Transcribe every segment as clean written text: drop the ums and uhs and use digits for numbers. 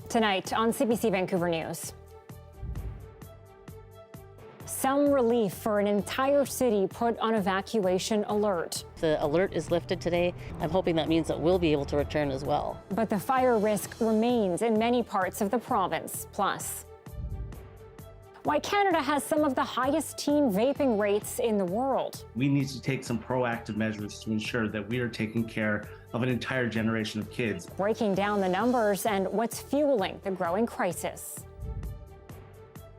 Tonight on CBC Vancouver News. Some relief for an entire city put on evacuation alert. The alert is lifted today. I'm hoping that means that we'll be able to return as well. But the fire risk remains in many parts of the province. Plus, why Canada has some of the highest teen vaping rates in the world. We need to take some proactive measures to ensure that we are taking care of an entire generation of kids. Breaking down the numbers and what's fueling the growing crisis.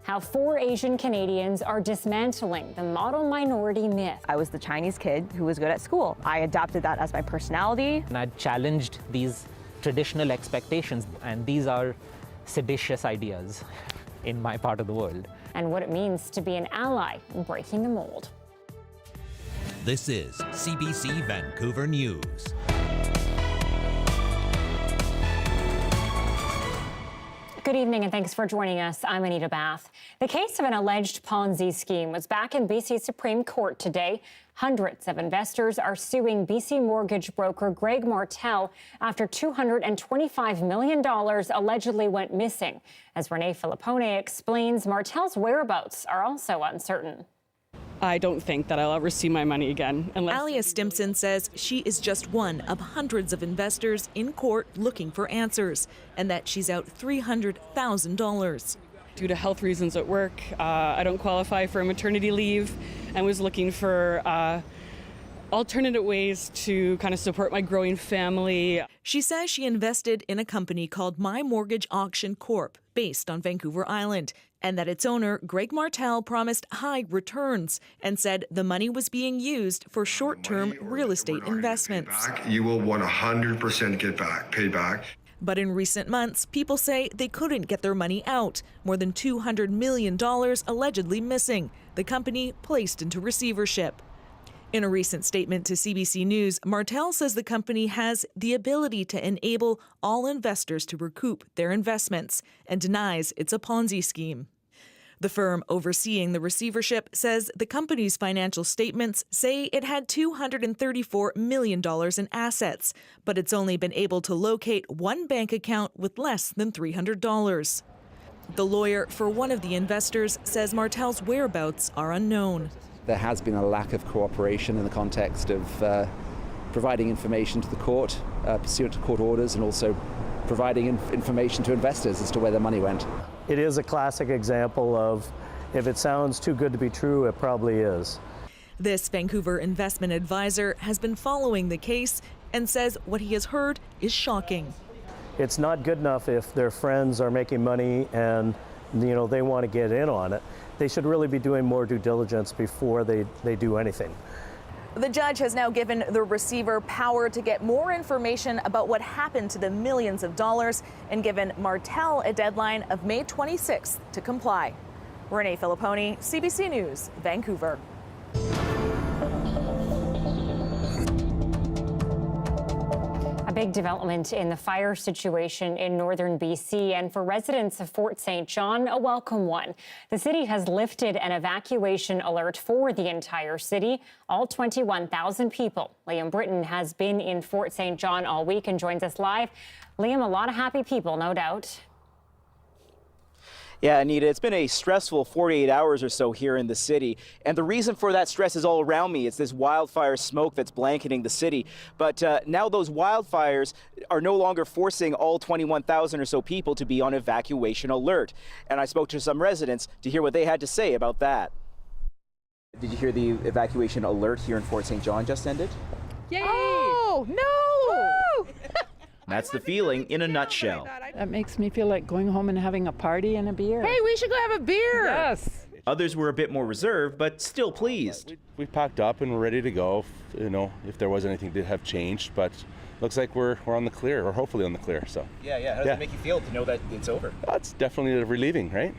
How 4 Asian Canadians are dismantling the model minority myth. I was the Chinese kid who was good at school. I adopted that as my personality. And I challenged these traditional expectations, and these are seditious ideas in my part of the world. And what it means to be an ally in breaking the mold. This is CBC Vancouver News. Good evening and thanks for joining us. I'm Anita Bathe. The case of an alleged Ponzi scheme was back in BC Supreme Court today. Hundreds of investors are suing BC mortgage broker Greg Martel after $225 million allegedly went missing. As Renee Filippone explains, Martel's whereabouts are also uncertain. I don't think that I'll ever see my money again. Alia Stimson says she is just one of hundreds of investors in court looking for answers, and that she's out $300,000. Due to health reasons at work, I don't qualify for maternity leave and was looking for alternative ways to kind of support my growing family. She says she invested in a company called My Mortgage Auction Corp, based on Vancouver Island, and that its owner, Greg Martel, promised high returns and said the money was being used for short-term real estate investments. You will 100% get paid back. But in recent months, people say they couldn't get their money out. More than $200 million allegedly missing. The company placed into receivership. In a recent statement to CBC News, Martel says the company has the ability to enable all investors to recoup their investments and denies it's a Ponzi scheme. The firm overseeing the receivership says the company's financial statements say it had $234 million in assets, but it's only been able to locate one bank account with less than $300. The lawyer for one of the investors says Martel's whereabouts are unknown. There has been a lack of cooperation in the context of providing information to the court, pursuant to court orders, and also providing information to investors as to where their money went. It is a classic example of, if it sounds too good to be true, it probably is. This Vancouver investment advisor has been following the case and says what he has heard is shocking. It's not good enough if their friends are making money and they want to get in on it. They should really be doing more due diligence before they do anything. The judge has now given the receiver power to get more information about what happened to the millions of dollars and given Martel a deadline of May 26th to comply. Renee Filippone, CBC News, Vancouver. A big development in the fire situation in northern BC, and for residents of Fort St. John, a welcome one. The city has lifted an evacuation alert for the entire city, all 21,000 people. Liam Britton has been in Fort St. John all week and joins us live. Liam, a lot of happy people, no doubt. Yeah, Anita, it's been a stressful 48 hours or so here in the city. And the reason for that stress is all around me. It's this wildfire smoke that's blanketing the city. But now those wildfires are no longer forcing all 21,000 or so people to be on evacuation alert. And I spoke to some residents to hear what they had to say about that. Did you hear the evacuation alert here in Fort St. John just ended? Yay! Oh, no! Woo! That's the feeling in a nutshell. That makes me feel like going home and having a party and a beer. Hey, we should go have a beer! Yes! Others were a bit more reserved, but still pleased. We packed up and we're ready to go, if there was anything to have changed, but looks like we're on the clear, or hopefully on the clear, so. Yeah, how does it make you feel to know that it's over? It's definitely relieving, right?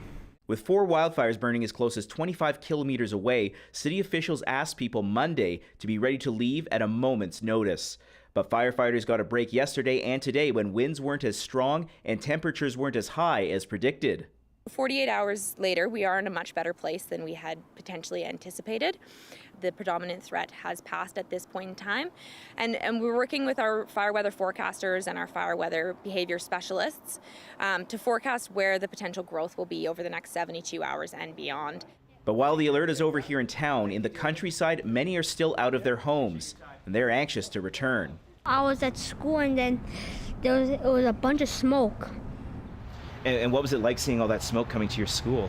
With 4 wildfires burning as close as 25 kilometers away, city officials asked people Monday to be ready to leave at a moment's notice. But firefighters got a break yesterday and today when winds weren't as strong and temperatures weren't as high as predicted. 48 hours later, we are in a much better place than we had potentially anticipated. The predominant threat has passed at this point in time. And we're working with our fire weather forecasters and our fire weather behavior specialists to forecast where the potential growth will be over the next 72 hours and beyond. But while the alert is over here in town, in the countryside, many are still out of their homes, and they're anxious to return. I was at school and then it was a bunch of smoke. And what was it like seeing all that smoke coming to your school?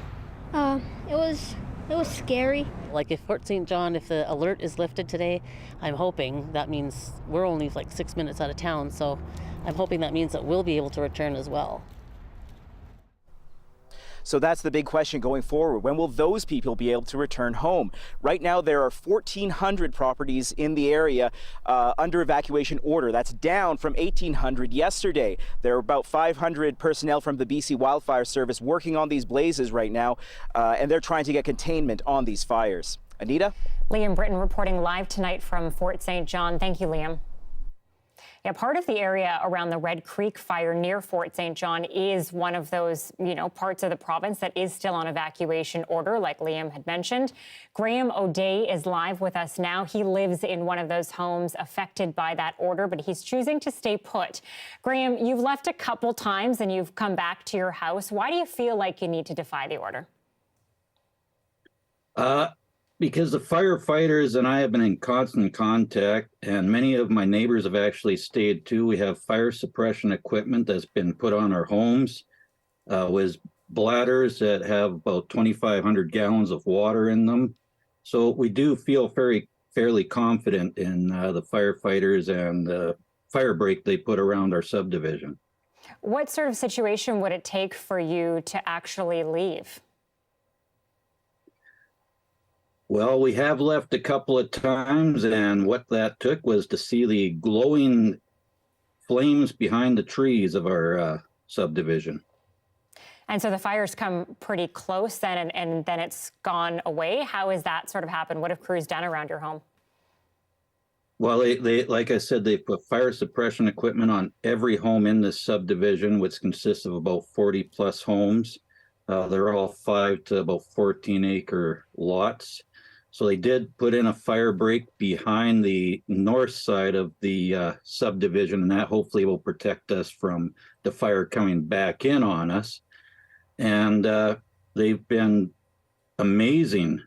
It was scary. Like if Fort St. John, if the alert is lifted today, I'm hoping that means we're only like 6 minutes out of town, so I'm hoping that means that we'll be able to return as well. So that's the big question going forward. When will those people be able to return home? Right now, there are 1,400 properties in the area under evacuation order. That's down from 1,800 yesterday. There are about 500 personnel from the BC Wildfire Service working on these blazes right now, and they're trying to get containment on these fires. Anita? Liam Britton reporting live tonight from Fort St. John. Thank you, Liam. Yeah, part of the area around the Red Creek fire near Fort St. John is one of those, parts of the province that is still on evacuation order, like Liam had mentioned. Graham O'Day is live with us now. He lives in one of those homes affected by that order, but he's choosing to stay put. Graham, you've left a couple times and you've come back to your house. Why do you feel like you need to defy the order? Because the firefighters and I have been in constant contact, and many of my neighbors have actually stayed too. We have fire suppression equipment that's been put on our homes with bladders that have about 2,500 gallons of water in them. So we do feel fairly confident in the firefighters and the fire break they put around our subdivision. What sort of situation would it take for you to actually leave? Well, we have left a couple of times, and what that took was to see the glowing flames behind the trees of our subdivision. And so the fires come pretty close then, and then it's gone away. How has that sort of happened? What have crews done around your home? Well, they like I said, they put fire suppression equipment on every home in this subdivision, which consists of about 40 plus homes. They're all 5 to about 14 acre lots. So they did put in a fire break behind the north side of the subdivision, and that hopefully will protect us from the fire coming back in on us. And they've been amazing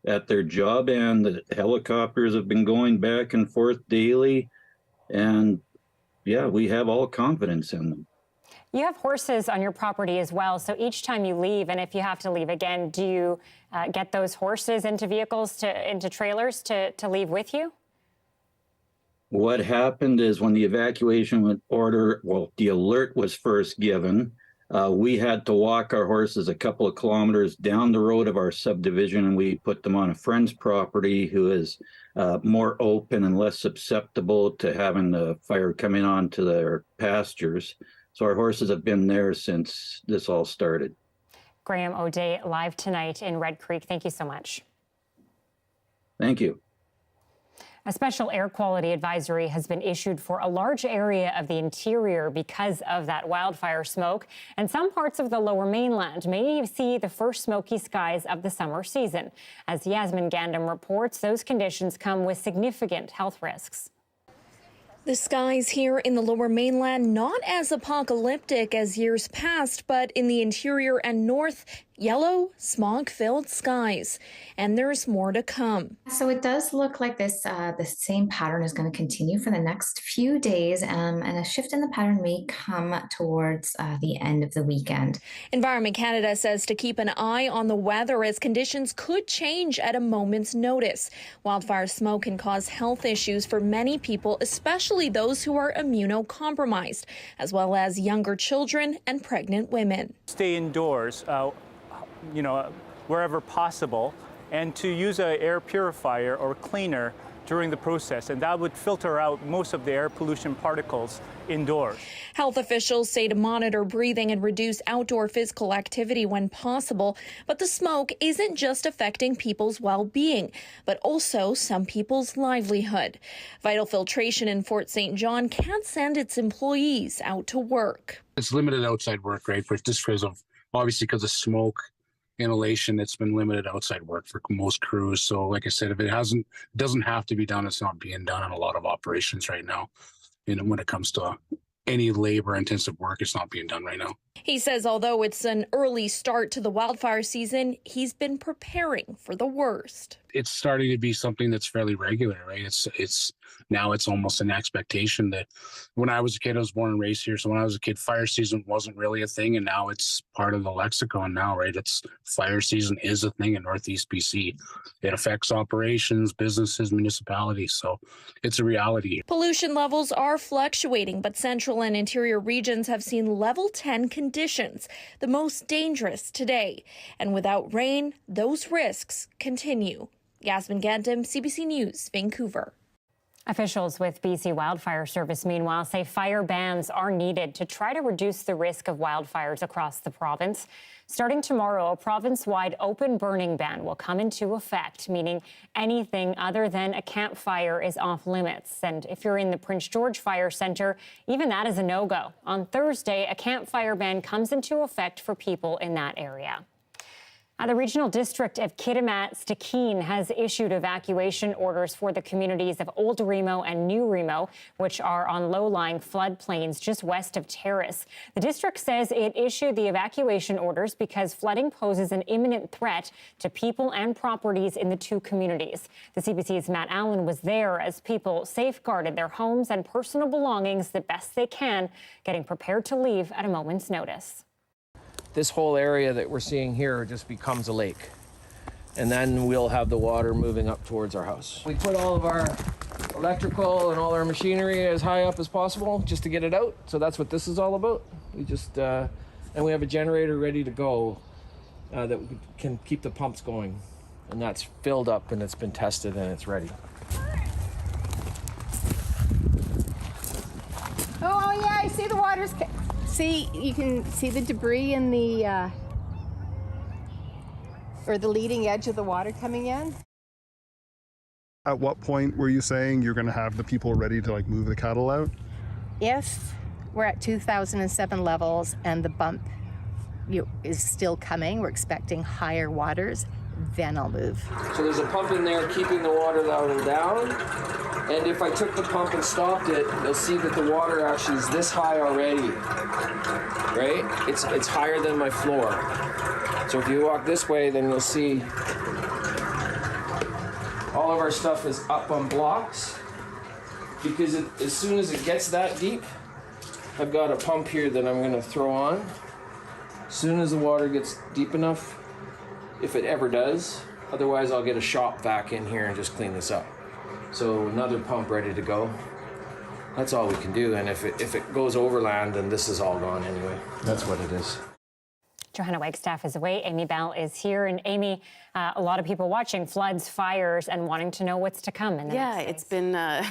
at their job, and the helicopters have been going back and forth daily. And yeah, we have all confidence in them. You have horses on your property as well. So each time you leave, and if you have to leave again, do you get those horses into vehicles, into trailers to leave with you? What happened is when the evacuation order, the alert was first given, we had to walk our horses a couple of kilometers down the road of our subdivision, and we put them on a friend's property who is more open and less susceptible to having the fire coming onto their pastures. So our horses have been there since this all started. Graham O'Day live tonight in Red Creek. Thank you so much. Thank you. A special air quality advisory has been issued for a large area of the interior because of that wildfire smoke. And some parts of the Lower Mainland may see the first smoky skies of the summer season. As Yasmin Gandam reports, those conditions come with significant health risks. The skies here in the Lower Mainland not as apocalyptic as years past, but in the interior and north, yellow, smog-filled skies. And there's more to come. So it does look like this the same pattern is going to continue for the next few days, and a shift in the pattern may come towards the end of the weekend. Environment Canada says to keep an eye on the weather as conditions could change at a moment's notice. Wildfire smoke can cause health issues for many people, especially those who are immunocompromised, as well as younger children and pregnant women. Stay indoors. Wherever possible, and to use an air purifier or cleaner during the process, and that would filter out most of the air pollution particles indoors. Health officials say to monitor breathing and reduce outdoor physical activity when possible, but the smoke isn't just affecting people's well-being, but also some people's livelihood. Vital Filtration in Fort St. John can't send its employees out to work. It's limited outside work, right, just because of obviously because of smoke, inhalation, it's been limited outside work for most crews. So like I said, if it doesn't have to be done, it's not being done in a lot of operations right now. And when it comes to any labor intensive work, it's not being done right now. He says although it's an early start to the wildfire season, he's been preparing for the worst. It's starting to be something that's fairly regular, right? Now it's almost an expectation that when I was a kid, I was born and raised here. So when I was a kid, fire season wasn't really a thing. And now it's part of the lexicon now, right? Fire season is a thing in Northeast BC. It affects operations, businesses, municipalities. So it's a reality. Pollution levels are fluctuating, but central and interior regions have seen level 10 conditions, the most dangerous today. And without rain, those risks continue. Yasmin Gandim, CBC News, Vancouver. Officials with BC Wildfire Service, meanwhile, say fire bans are needed to try to reduce the risk of wildfires across the province. Starting tomorrow, a province-wide open burning ban will come into effect, meaning anything other than a campfire is off limits. And if you're in the Prince George Fire Centre, even that is a no-go. On Thursday, a campfire ban comes into effect for people in that area. The Regional District of Kitimat-Stikine has issued evacuation orders for the communities of Old Remo and New Remo, which are on low-lying floodplains just west of Terrace. The district says it issued the evacuation orders because flooding poses an imminent threat to people and properties in the two communities. The CBC's Matt Allen was there as people safeguarded their homes and personal belongings the best they can, getting prepared to leave at a moment's notice. This whole area that we're seeing here just becomes a lake. And then we'll have the water moving up towards our house. We put all of our electrical and all our machinery as high up as possible just to get it out. So that's what this is all about. We just, and we have a generator ready to go that we can keep the pumps going. And that's filled up and it's been tested and it's ready. Oh yeah, I see the water's... See, you can see the debris in the, or the leading edge of the water coming in. At what point were you saying you're going to have the people ready to move the cattle out? If we're at 2007 levels and the bump is still coming, we're expecting higher waters, then I'll move. So there's a pump in there keeping the water level down. And if I took the pump and stopped it, you'll see that the water actually is this high already, right? It's higher than my floor. So if you walk this way, then you'll see all of our stuff is up on blocks because as soon as it gets that deep, I've got a pump here that I'm gonna throw on. As soon as the water gets deep enough, if it ever does, otherwise I'll get a shop vac in here and just clean this up. So another pump ready to go. That's all we can do. And if it goes overland, then this is all gone anyway. That's what it is. Johanna Wagstaff is away. Amy Bell is here. And Amy, a lot of people watching floods, fires, and wanting to know what's to come. It's been a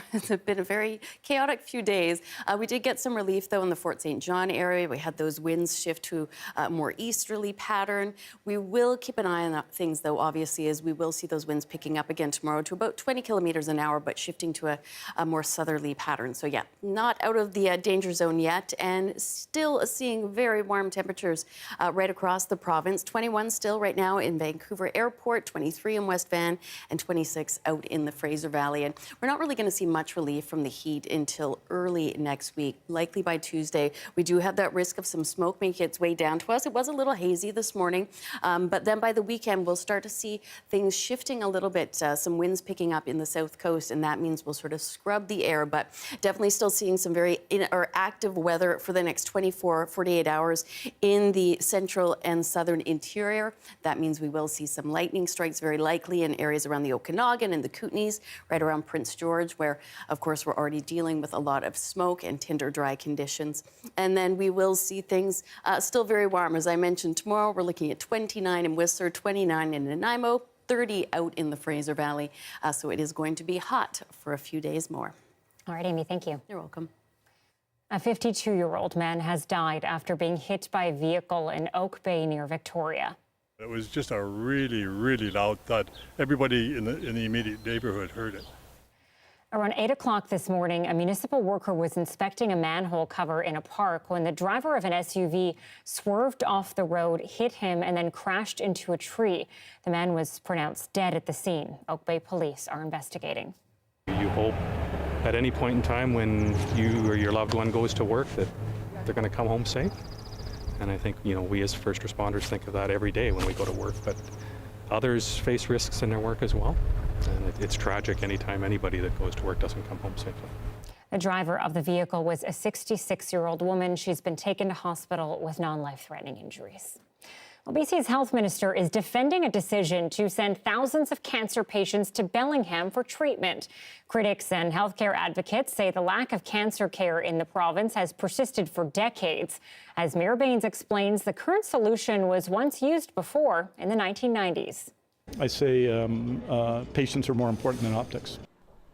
very chaotic few days. We did get some relief, though, in the Fort St. John area. We had those winds shift to a more easterly pattern. We will keep an eye on things, though, obviously, as we will see those winds picking up again tomorrow to about 20 kilometers an hour, but shifting to a more southerly pattern. So, yeah, not out of the danger zone yet, and still seeing very warm temperatures right across the province. 21 still right now in Vancouver Airport, 23 in West Van, and 26 out in the Fraser Valley. And we're not really going to see much relief from the heat until early next week, likely by Tuesday. We do have that risk of some smoke making its way down to us. It was a little hazy this morning, but then by the weekend, we'll start to see things shifting a little bit, some winds picking up in the south coast, and that means we'll sort of scrub the air, but definitely still seeing some very active weather for the next 24, 48 hours in the central and southern interior. That means we will see some lightning strikes very likely in areas around the Okanagan and the Kootenays, right around Prince George, where, of course, we're already dealing with a lot of smoke and tinder dry conditions. And then we will see things still very warm. As I mentioned, tomorrow we're looking at 29 in Whistler, 29 in Nanaimo, 30 out in the Fraser Valley. So it is going to be hot for a few days more. All right, Amy, thank you. You're welcome. A 52-year-old man has died after being hit by a vehicle in Oak Bay near Victoria. It was just a really, really loud thud. Everybody in the immediate neighborhood heard it. Around 8 o'clock this morning, a municipal worker was inspecting a manhole cover in a park when the driver of an SUV swerved off the road, hit him, and then crashed into a tree. The man was pronounced dead at the scene. Oak Bay police are investigating. You hope at any point in time when you or your loved one goes to work that they're going to come home safe. And I think, we as first responders think of that every day when we go to work, but others face risks in their work as well. And it's tragic anytime anybody that goes to work doesn't come home safely. The driver of the vehicle was a 66-year-old woman. She's been taken to hospital with non-life-threatening injuries. Well, BC's health minister is defending a decision to send thousands of cancer patients to Bellingham for treatment. Critics and healthcare advocates say the lack of cancer care in the province has persisted for decades. As Mayor Baines explains, the current solution was once used before in the 1990s. I say patients are more important than optics.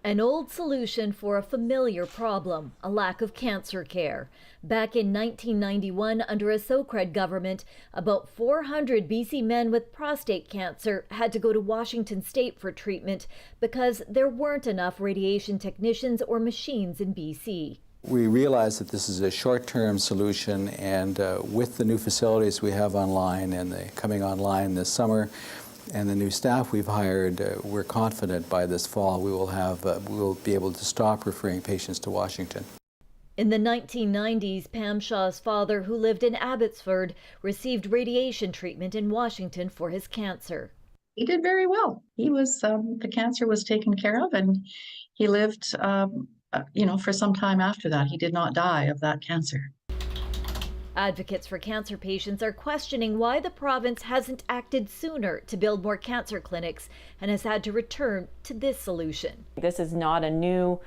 An old solution for a familiar problem, a lack of cancer care. Back in 1991, under a Socred government, about 400 BC men with prostate cancer had to go to Washington State for treatment because there weren't enough radiation technicians or machines in BC. We realize that this is a short-term solution, and with the new facilities we have online and coming online this summer, and the new staff we've hired, we're confident by this fall we will be able to stop referring patients to Washington. In the 1990s, Pam Shaw's father, who lived in Abbotsford, received radiation treatment in Washington for his cancer. He did very well. He was the cancer was taken care of, and he lived, for some time after that. He did not die of that cancer. Advocates for cancer patients are questioning why the province hasn't acted sooner to build more cancer clinics and has had to return to this solution. This is not a new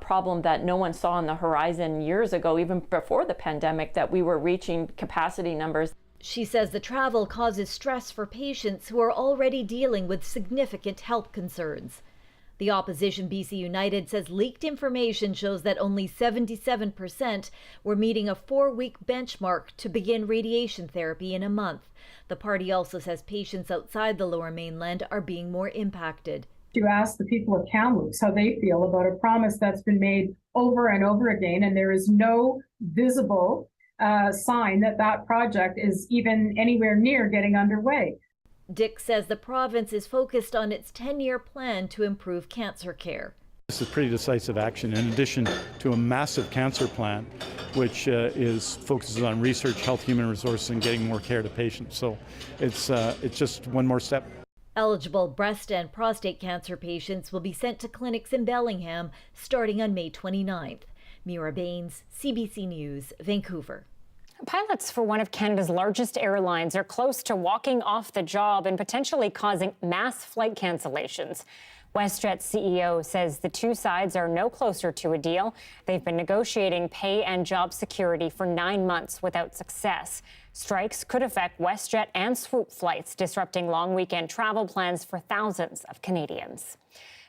problem that no one saw on the horizon years ago, even before the pandemic, that we were reaching capacity numbers. She says the travel causes stress for patients who are already dealing with significant health concerns. The opposition BC United says leaked information shows that only 77% were meeting a 4-week benchmark to begin radiation therapy in a month. The party also says patients outside the Lower Mainland are being more impacted. To ask the people of Kamloops how they feel about a promise that's been made over and over again, and there is no visible sign that that project is even anywhere near getting underway. Dick says the province is focused on its 10-year plan to improve cancer care. This is pretty decisive action in addition to a massive cancer plan, which focuses on research, health, human resources, and getting more care to patients. So it's just one more step. Eligible breast and prostate cancer patients will be sent to clinics in Bellingham starting on May 29th. Mira Baines, CBC News, Vancouver. Pilots for one of Canada's largest airlines are close to walking off the job and potentially causing mass flight cancellations. WestJet's CEO says the two sides are no closer to a deal. They've been negotiating pay and job security for 9 months without success. Strikes could affect WestJet and Swoop flights, disrupting long weekend travel plans for thousands of Canadians.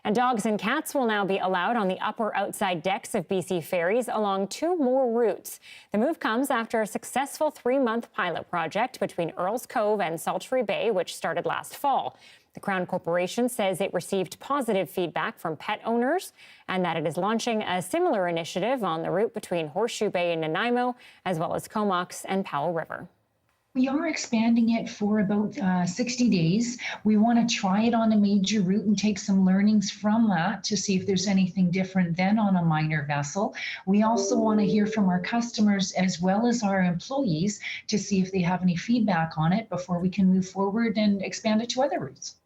And dogs and cats will now be allowed on the upper outside decks of BC ferries along 2 more routes. The move comes after a successful 3-month pilot project between Earls Cove and Sultry Bay, which started last fall. The Crown Corporation says it received positive feedback from pet owners and that it is launching a similar initiative on the route between Horseshoe Bay and Nanaimo, as well as Comox and Powell River. We are expanding it for about 60 days. We want to try it on a major route and take some learnings from that to see if there's anything different than on a minor vessel. We also want to hear from our customers as well as our employees to see if they have any feedback on it before we can move forward and expand it to other routes.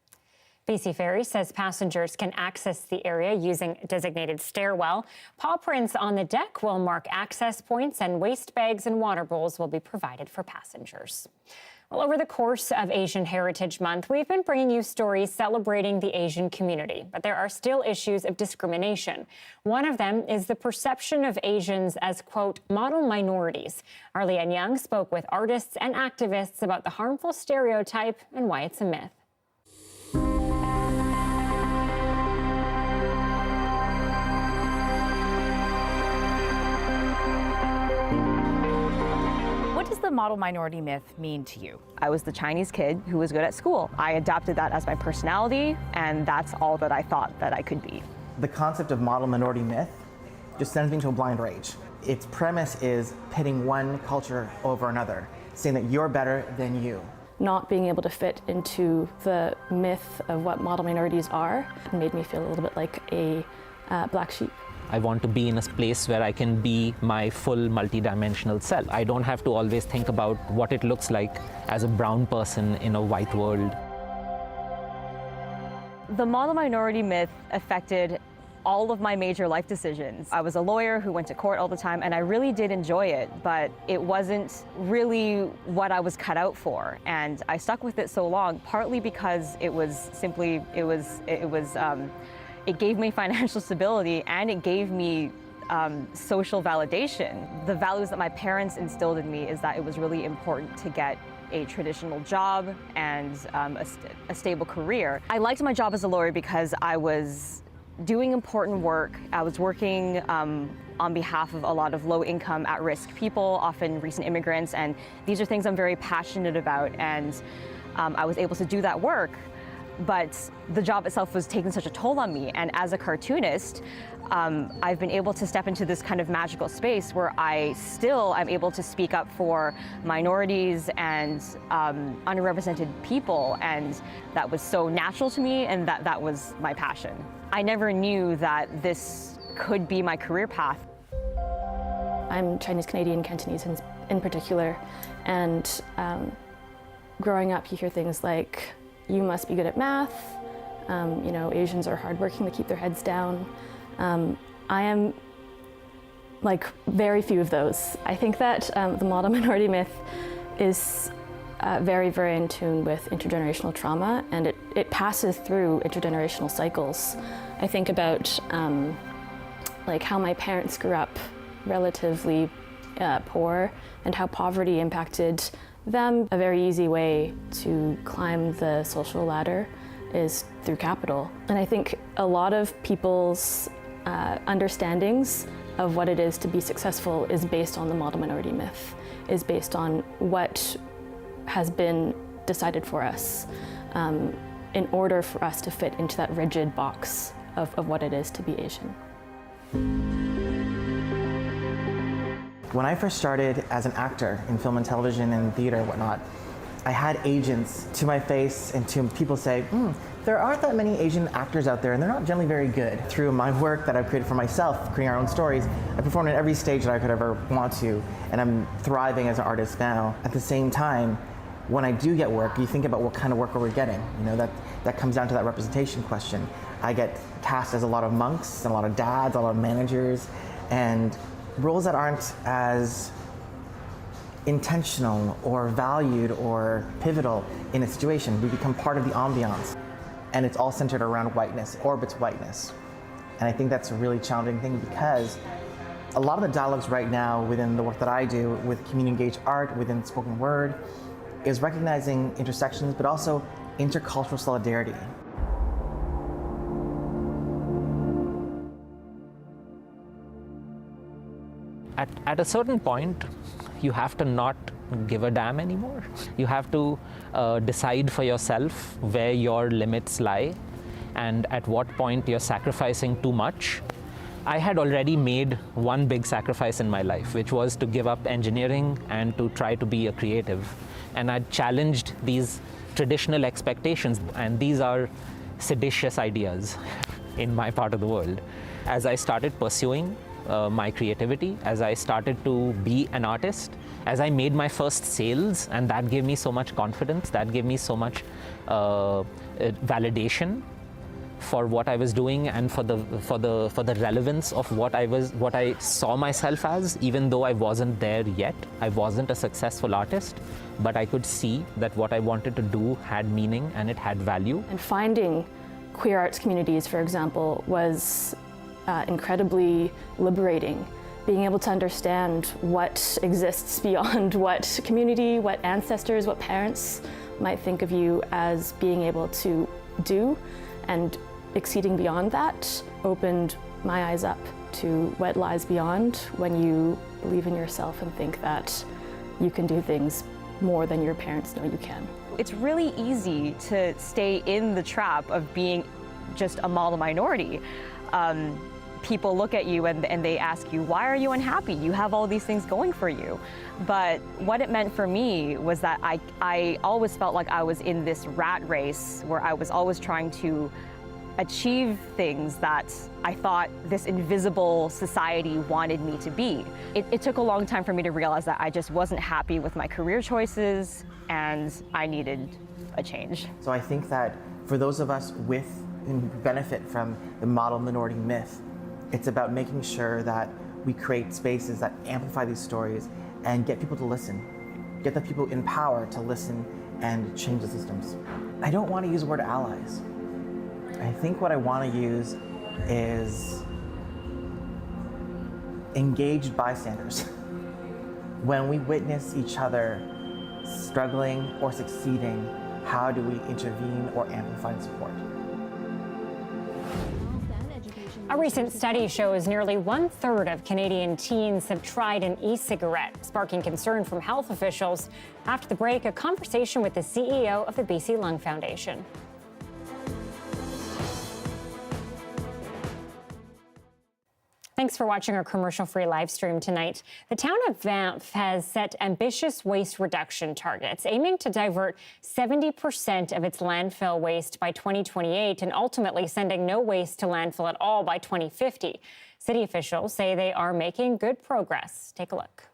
BC Ferries says passengers can access the area using a designated stairwell. Paw prints on the deck will mark access points, and waste bags and water bowls will be provided for passengers. Well, over the course of Asian Heritage Month, we've been bringing you stories celebrating the Asian community, but there are still issues of discrimination. One of them is the perception of Asians as, quote, model minorities. Arlene Young spoke with artists and activists about the harmful stereotype and why it's a myth. What does the model minority myth mean to you? I was the Chinese kid who was good at school. I adopted that as my personality, and that's all that I thought that I could be. The concept of model minority myth just sends me into a blind rage. Its premise is pitting one culture over another, saying that you're better than you. Not being able to fit into the myth of what model minorities are made me feel a little bit like a black sheep. I want to be in a place where I can be my full multidimensional self. I don't have to always think about what it looks like as a brown person in a white world. The model minority myth affected all of my major life decisions. I was a lawyer who went to court all the time, and I really did enjoy it, but it wasn't really what I was cut out for. And I stuck with it so long, partly because it gave me financial stability, and it gave me social validation. The values that my parents instilled in me is that it was really important to get a traditional job and a stable career. I liked my job as a lawyer because I was doing important work. I was working on behalf of a lot of low-income, at-risk people, often recent immigrants, and these are things I'm very passionate about, and I was able to do that work. But the job itself was taking such a toll on me, and as a cartoonist, I've been able to step into this kind of magical space where I'm able to speak up for minorities and underrepresented people, and that was so natural to me, and that was my passion. I never knew that this could be my career path. I'm Chinese Canadian, Cantonese in particular, and growing up you hear things like, you must be good at math, Asians are hardworking, they keep their heads down. I am like very few of those. I think that the model minority myth is very, very in tune with intergenerational trauma, and it passes through intergenerational cycles. I think about like how my parents grew up relatively poor and how poverty impacted them. A very easy way to climb the social ladder is through capital. And I think a lot of people's understandings of what it is to be successful is based on the model minority myth, is based on what has been decided for us in order for us to fit into that rigid box of what it is to be Asian. When I first started as an actor in film and television and theater and whatnot, I had agents to my face and to people say, there aren't that many Asian actors out there and they're not generally very good. Through my work that I've created for myself, creating our own stories, I performed in every stage that I could ever want to, and I'm thriving as an artist now. At the same time, when I do get work, you think about what kind of work are we getting? That comes down to that representation question. I get cast as a lot of monks and a lot of dads, a lot of managers, and roles that aren't as intentional or valued or pivotal in a situation. We become part of the ambiance, and it's all centered around whiteness, orbits whiteness. And I think that's a really challenging thing, because a lot of the dialogues right now within the work that I do with community-engaged art, within spoken word, is recognizing intersections, but also intercultural solidarity. At a certain point, you have to not give a damn anymore. You have to decide for yourself where your limits lie and at what point you're sacrificing too much. I had already made one big sacrifice in my life, which was to give up engineering and to try to be a creative. And I challenged these traditional expectations, and these are seditious ideas in my part of the world. As I started pursuing my creativity, as I started to be an artist, as I made my first sales, and that gave me so much confidence, that gave me so much validation for what I was doing and for the relevance of what I saw myself as, even though I wasn't there yet. I wasn't a successful artist, but I could see that what I wanted to do had meaning and it had value. And finding queer arts communities, for example, was incredibly liberating. Being able to understand what exists beyond what community, what ancestors, what parents might think of you as being able to do, and exceeding beyond that opened my eyes up to what lies beyond when you believe in yourself and think that you can do things more than your parents know you can. It's really easy to stay in the trap of being just a model minority. people look at you and they ask you, why are you unhappy? You have all these things going for you. But what it meant for me was that I always felt like I was in this rat race where I was always trying to achieve things that I thought this invisible society wanted me to be. It took a long time for me to realize that I just wasn't happy with my career choices and I needed a change. So I think that for those of us with and benefit from the model minority myth, it's about making sure that we create spaces that amplify these stories and get people to listen, get the people in power to listen and change the systems. I don't want to use the word allies. I think what I want to use is engaged bystanders. When we witness each other struggling or succeeding, how do we intervene or amplify and support? A recent study shows nearly 1/3 of Canadian teens have tried an e-cigarette, sparking concern from health officials. After the break, a conversation with the CEO of the BC Lung Foundation. Thanks for watching our commercial-free live stream tonight. The town of Banff has set ambitious waste reduction targets, aiming to divert 70% of its landfill waste by 2028 and ultimately sending no waste to landfill at all by 2050. City officials say they are making good progress. Take a look.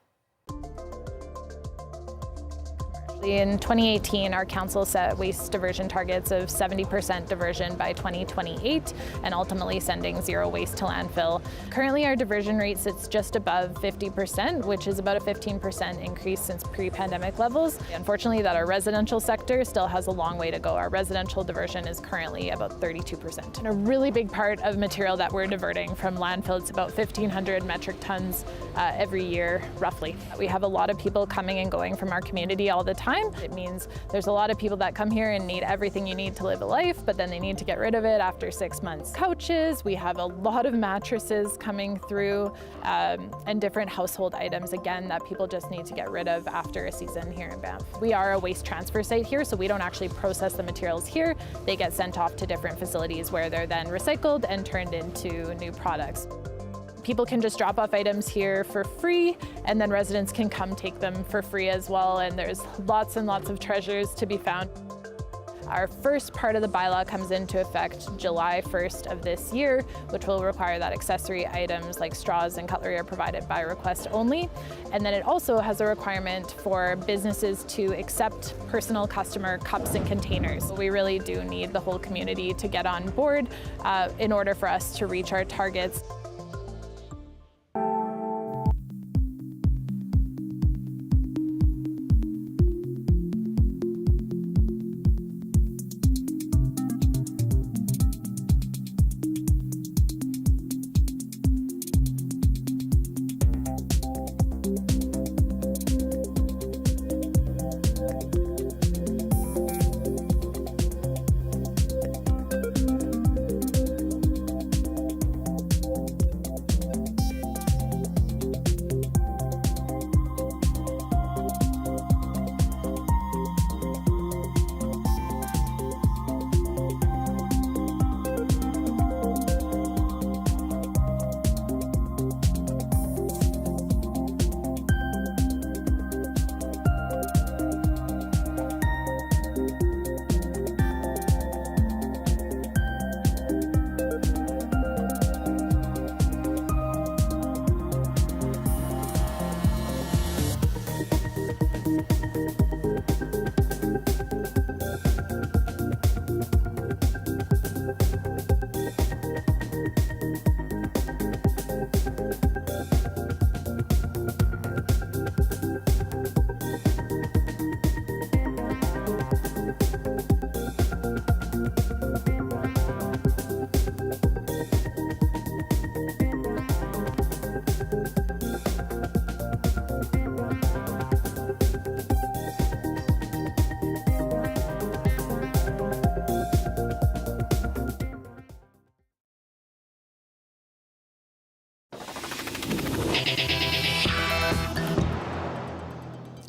In 2018, our council set waste diversion targets of 70% diversion by 2028 and ultimately sending zero waste to landfill. Currently, our diversion rate sits just above 50%, which is about a 15% increase since pre-pandemic levels. Unfortunately, that our residential sector still has a long way to go. Our residential diversion is currently about 32%. And a really big part of material that we're diverting from landfill, it's about 1,500 metric tons every year, roughly. We have a lot of people coming and going from our community all the time. It means there's a lot of people that come here and need everything you need to live a life, but then they need to get rid of it after 6 months. Couches, we have a lot of mattresses coming through and different household items, again, that people just need to get rid of after a season here in Banff. We are a waste transfer site here, so we don't actually process the materials here. They get sent off to different facilities where they're then recycled and turned into new products. People can just drop off items here for free, and then residents can come take them for free as well, and there's lots and lots of treasures to be found. Our first part of the bylaw comes into effect July 1st of this year, which will require that accessory items like straws and cutlery are provided by request only. And then it also has a requirement for businesses to accept personal customer cups and containers. We really do need the whole community to get on board in order for us to reach our targets.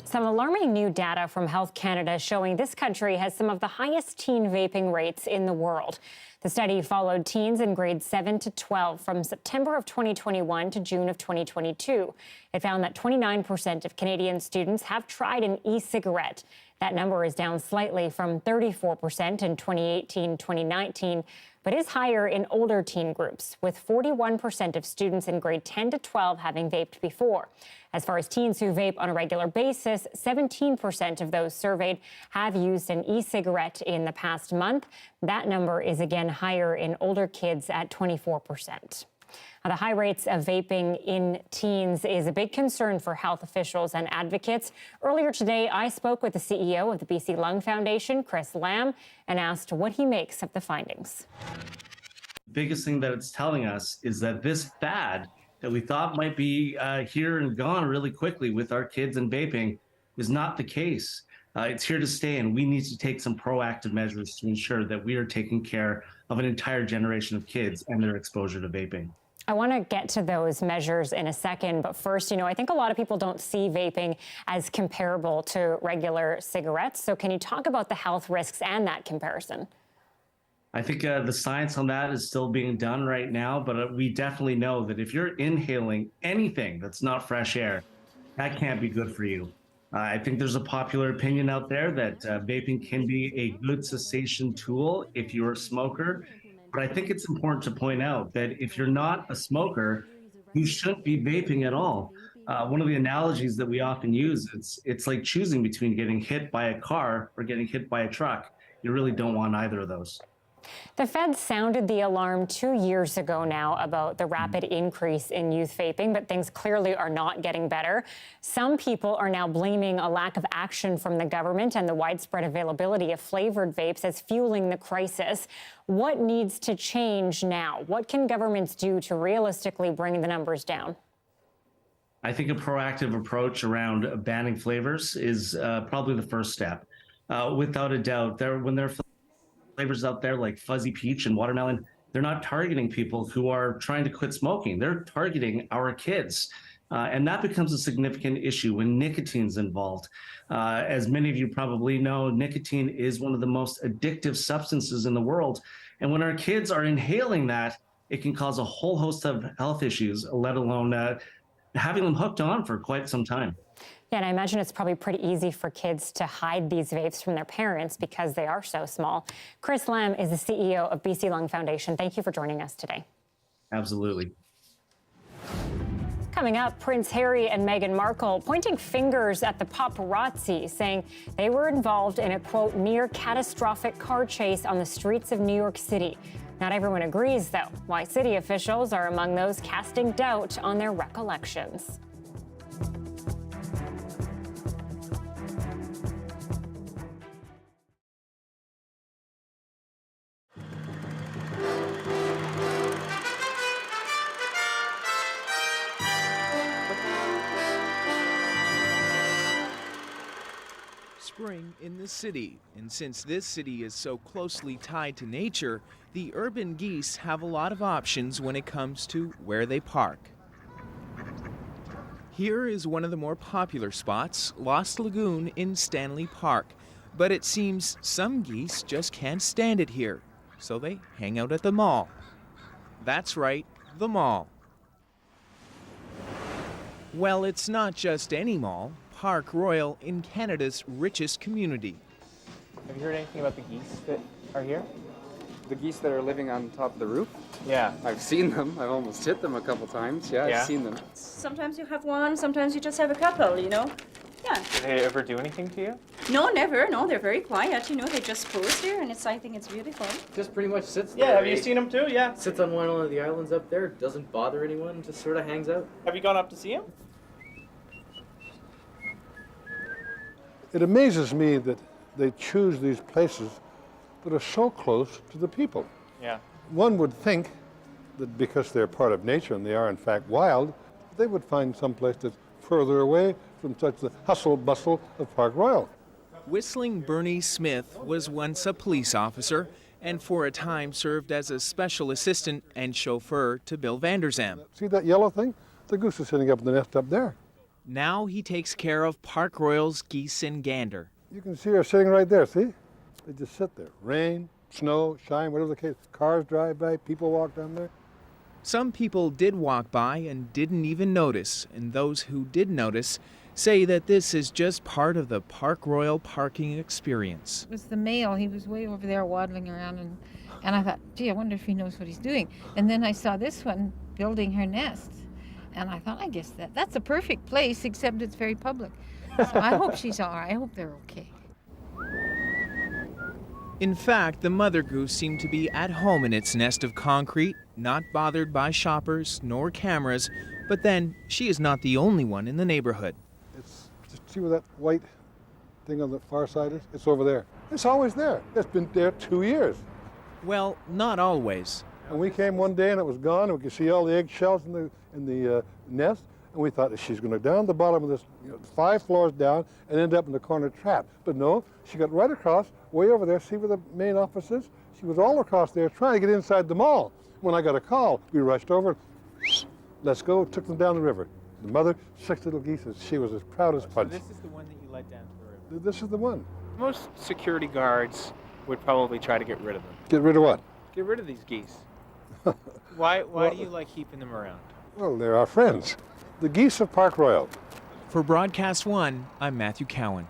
Some alarming new data from Health Canada showing this country has some of the highest teen vaping rates in the world. The study followed teens in grades 7 to 12 from September of 2021 to June of 2022. It found that 29% of Canadian students have tried an e-cigarette. That number is down slightly from 34% in 2018-2019, but is higher in older teen groups, with 41% of students in grade 10 to 12 having vaped before. As far as teens who vape on a regular basis, 17% of those surveyed have used an e-cigarette in the past month. That number is again higher in older kids at 24%. Now, the high rates of vaping in teens is a big concern for health officials and advocates. Earlier today, I spoke with the CEO of the BC Lung Foundation, Chris Lamb, and asked what he makes of the findings. The biggest thing that it's telling us is that this fad that we thought might be here and gone really quickly with our kids and vaping is not the case. It's here to stay, and we need to take some proactive measures to ensure that we are taking care of an entire generation of kids and their exposure to vaping. I want to get to those measures in a second, but first, I think a lot of people don't see vaping as comparable to regular cigarettes. So can you talk about the health risks and that comparison? I think the science on that is still being done right now, but we definitely know that if you're inhaling anything that's not fresh air, that can't be good for you. I think there's a popular opinion out there that vaping can be a good cessation tool if you're a smoker. But I think it's important to point out that if you're not a smoker, you shouldn't be vaping at all. One of the analogies that we often use, it's like choosing between getting hit by a car or getting hit by a truck. You really don't want either of those. The feds sounded the alarm 2 years ago now about the rapid increase in youth vaping, but things clearly are not getting better. Some people are now blaming a lack of action from the government and the widespread availability of flavored vapes as fueling the crisis. What needs to change now? What can governments do to realistically bring the numbers down? I think a proactive approach around banning flavors is probably the first step. Without a doubt, when there are flavors out there like fuzzy peach and watermelon, they're not targeting people who are trying to quit smoking. They're targeting our kids. And that becomes a significant issue when nicotine's involved. As many of you probably know, nicotine is one of the most addictive substances in the world. And when our kids are inhaling that, it can cause a whole host of health issues, let alone having them hooked on for quite some time. Yeah, and I imagine it's probably pretty easy for kids to hide these vapes from their parents because they are so small. Chris Lamb is the CEO of BC Lung Foundation. Thank you for joining us today. Absolutely. Coming up, Prince Harry and Meghan Markle pointing fingers at the paparazzi, saying they were involved in a, quote, near catastrophic car chase on the streets of New York City. Not everyone agrees, though. Why city officials are among those casting doubt on their recollections. Spring in the city, and since this city is so closely tied to nature, the urban geese have a lot of options when it comes to where they park. Here is one of the more popular spots, Lost Lagoon in Stanley Park, but it seems some geese just can't stand it here, so they hang out at the mall. That's right, the mall. Well, it's not just any mall. Park Royal in Canada's richest community. Have you heard anything about the geese that are here? The geese that are living on top of the roof? Yeah. I've seen them. I've almost hit them a couple times. Yeah, I've seen them. Sometimes you have one, sometimes you just have a couple, you know? Yeah. Do they ever do anything to you? No, never. No, they're very quiet, you know? They just pose there, and I think it's beautiful. Just pretty much sits there. Yeah, have you seen them too? Yeah. Sits on one of the islands up there, doesn't bother anyone, just sort of hangs out. Have you gone up to see him? It amazes me that they choose these places that are so close to the people. Yeah. One would think that because they're part of nature and they are in fact wild, they would find some place that's further away from such the hustle bustle of Park Royal. Whistling Bernie Smith was once a police officer and for a time served as a special assistant and chauffeur to Bill Vanderzam. See that yellow thing? The goose is sitting up in the nest up there. Now he takes care of Park Royal's geese and gander. You can see her sitting right there, see? They just sit there. Rain, snow, shine, whatever the case. Cars drive by, people walk down there. Some people did walk by and didn't even notice, and those who did notice say that this is just part of the Park Royal parking experience. It was the male. He was way over there waddling around, and I thought, gee, I wonder if he knows what he's doing. And then I saw this one building her nest, and I thought, I guess that's a perfect place, except it's very public. So I hope she's all right. I hope they're okay. In fact, the mother goose seemed to be at home in its nest of concrete, not bothered by shoppers nor cameras, but then she is not the only one in the neighborhood. Just see where that white thing on the far side is? It's over there. It's always there. It's been there 2 years. Well, not always. And we came one day and it was gone, and we could see all the eggshells in the nest, and we thought that she's going to down the bottom of this, 5 floors down, and end up in the corner trap. But no, she got right across, way over there. See where the main office is? She was all across there trying to get inside the mall. When I got a call, we rushed over. Let's go, took them down the river. The mother, 6 little geese, she was as proud as punch. So this is the one that you let down to the river? This is the one. Most security guards would probably try to get rid of them. Get rid of what? Get rid of these geese. Why do you like keeping them around? Well, they're our friends. The geese of Park Royal. For Broadcast One, I'm Matthew Cowan.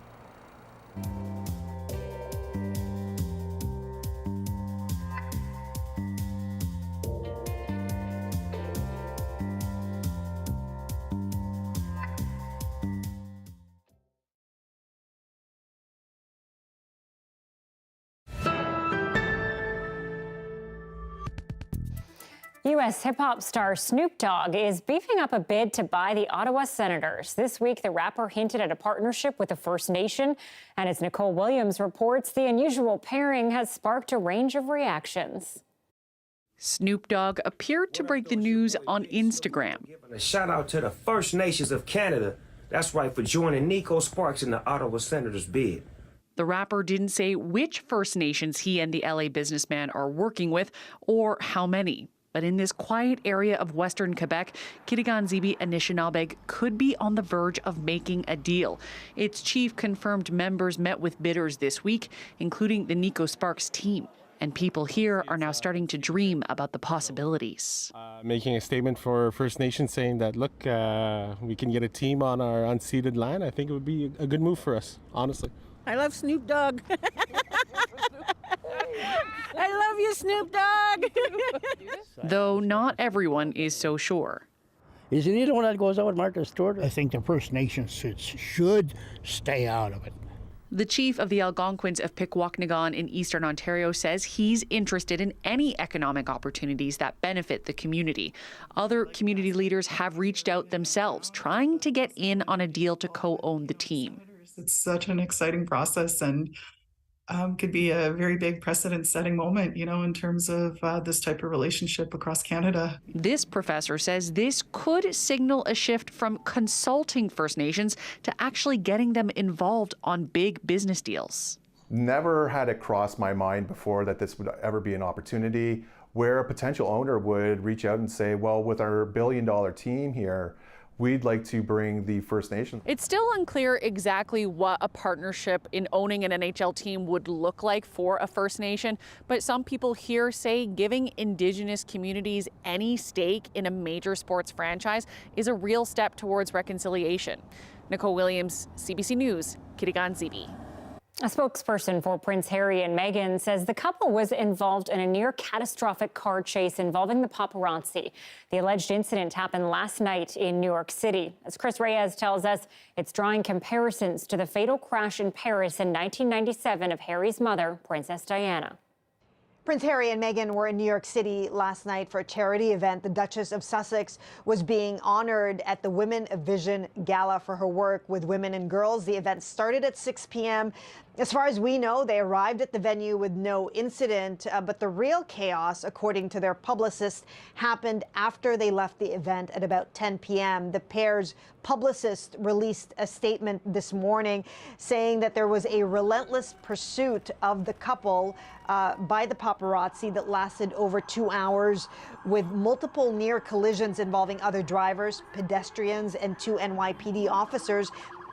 U.S. hip-hop star Snoop Dogg is beefing up a bid to buy the Ottawa Senators. This week, the rapper hinted at a partnership with the First Nation. And as Nicole Williams reports, the unusual pairing has sparked a range of reactions. Snoop Dogg appeared to break the news on Instagram. A shout out to the First Nations of Canada. That's right, for joining Nico Sparks in the Ottawa Senators bid. The rapper didn't say which First Nations he and the LA businessman are working with or how many. But in this quiet area of Western Quebec, Kitigan-Zibi and Anishinaabe could be on the verge of making a deal. Its chief confirmed members met with bidders this week, including the Nico Sparks team. And people here are now starting to dream about the possibilities. Making a statement for First Nations saying that, look, we can get a team on our unceded land. I think it would be a good move for us, honestly. I love Snoop Dogg. I love you, Snoop Dogg. Though not everyone is so sure. Isn't he the one that goes out with Martha Stewart? I think the First Nations should stay out of it. The chief of the Algonquins of Pikwakanagan in Eastern Ontario says he's interested in any economic opportunities that benefit the community. Other community leaders have reached out themselves, trying to get in on a deal to co-own the team. It's such an exciting process and could be a very big precedent-setting moment, in terms of this type of relationship across Canada. This professor says this could signal a shift from consulting First Nations to actually getting them involved on big business deals. Never had it cross my mind before that this would ever be an opportunity where a potential owner would reach out and say, well, with our billion-dollar team here, we'd like to bring the First Nations. It's still unclear exactly what a partnership in owning an NHL team would look like for a First Nation, but some people here say giving Indigenous communities any stake in a major sports franchise is a real step towards reconciliation. Nicole Williams, CBC News, Kitigan-Zibi. A spokesperson for Prince Harry and Meghan says the couple was involved in a near-catastrophic car chase involving the paparazzi. The alleged incident happened last night in New York City. As Chris Reyes tells us, it's drawing comparisons to the fatal crash in Paris in 1997 of Harry's mother, Princess Diana. Prince Harry and Meghan were in New York City last night for a charity event. The Duchess of Sussex was being honored at the Women of Vision Gala for her work with women and girls. The event started at 6 p.m. As far as we know, they arrived at the venue with no incident, but the real chaos, according to their publicist, happened after they left the event at about 10 p.m. The pair's publicist released a statement this morning saying that there was a relentless pursuit of the couple by the paparazzi paparazzi that lasted over 2 hours, with multiple near collisions involving other drivers, pedestrians, and 2 NYPD officers,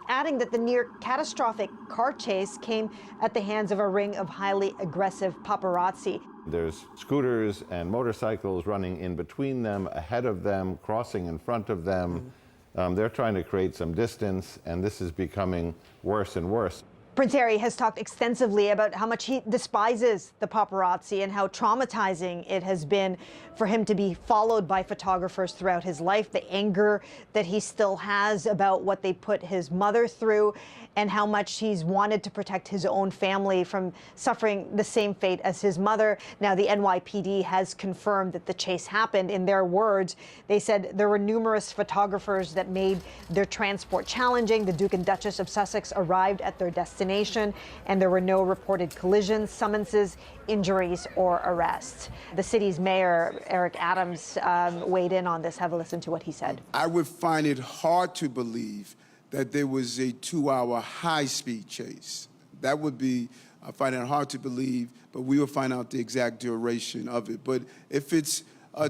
adding that the near catastrophic car chase came at the hands of a ring of highly aggressive paparazzi. There's scooters and motorcycles running in between them, ahead of them, crossing in front of them. They're trying to create some distance, and this is becoming worse and worse. Prince Harry has talked extensively about how much he despises the paparazzi and how traumatizing it has been for him to be followed by photographers throughout his life, the anger that he still has about what they put his mother through, and how much he's wanted to protect his own family from suffering the same fate as his mother. Now, the NYPD has confirmed that the chase happened. In their words, they said there were numerous photographers that made their transport challenging. The Duke and Duchess of Sussex arrived at their destination, and there were no reported collisions, summonses, injuries, or arrests. The city's mayor, Eric Adams, weighed in on this. Have a listen to what he said. I would find it hard to believe that there was a 2-hour high-speed chase. That would be, I find it hard to believe, but we will find out the exact duration of it. But if it's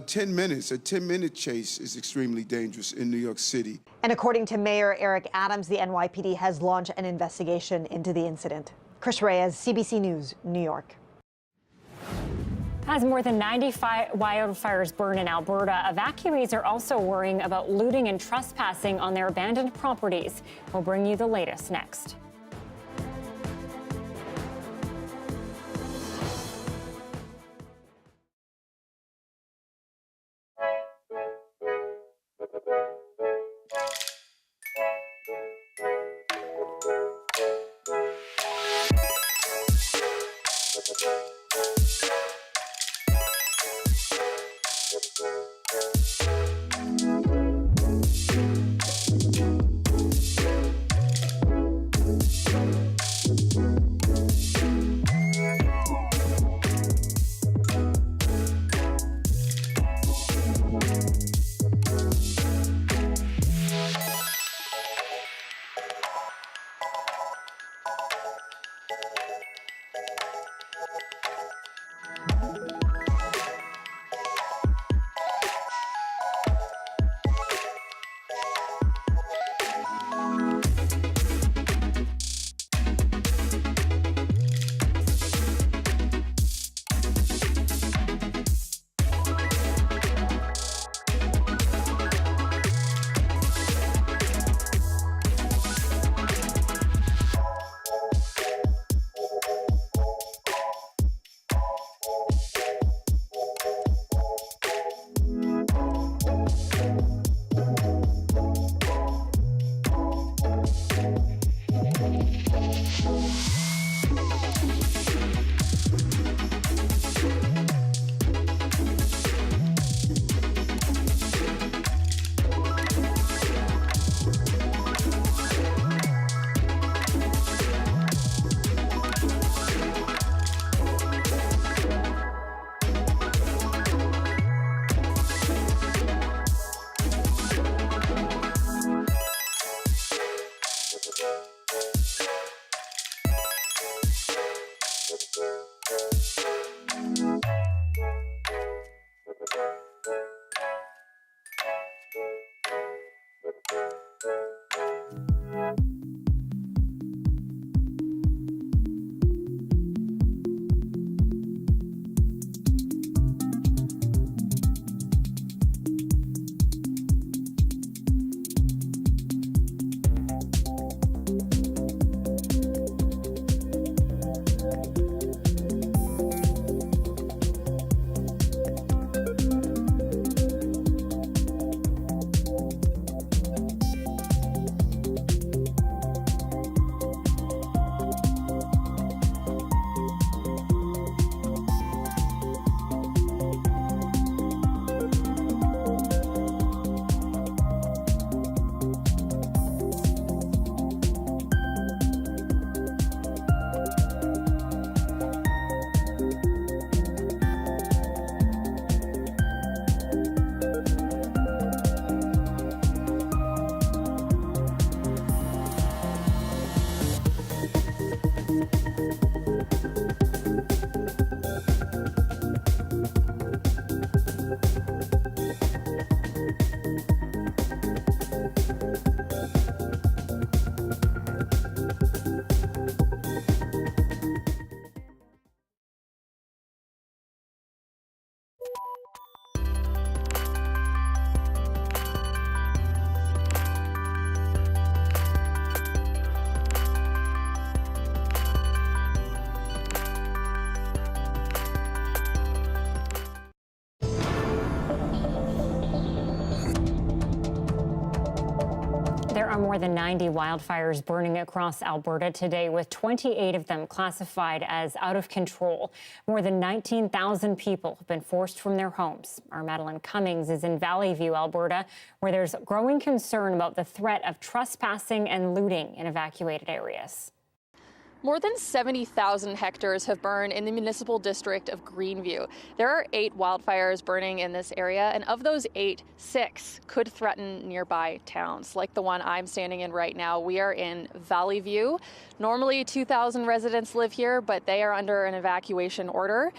10 minutes, a 10-minute chase is extremely dangerous in New York City. And according to Mayor Eric Adams, the NYPD has launched an investigation into the incident. Chris Reyes, CBC News, New York. As more than 95 wildfires burn in Alberta, evacuees are also worrying about looting and trespassing on their abandoned properties. We'll bring you the latest next. are more than 90 wildfires burning across Alberta today, with 28 of them classified as out of control. More than 19,000 people have been forced from their homes. Our Madeline Cummings is in Valley View, Alberta, where there's growing concern about the threat of trespassing and looting in evacuated areas. More than 70,000 hectares have burned in the municipal district of Greenview. There are 8 wildfires burning in this area, and of those 8, 6 could threaten nearby towns, like the one I'm standing in right now. We are in Valley View. Normally 2,000 residents live here, but they are under an evacuation order.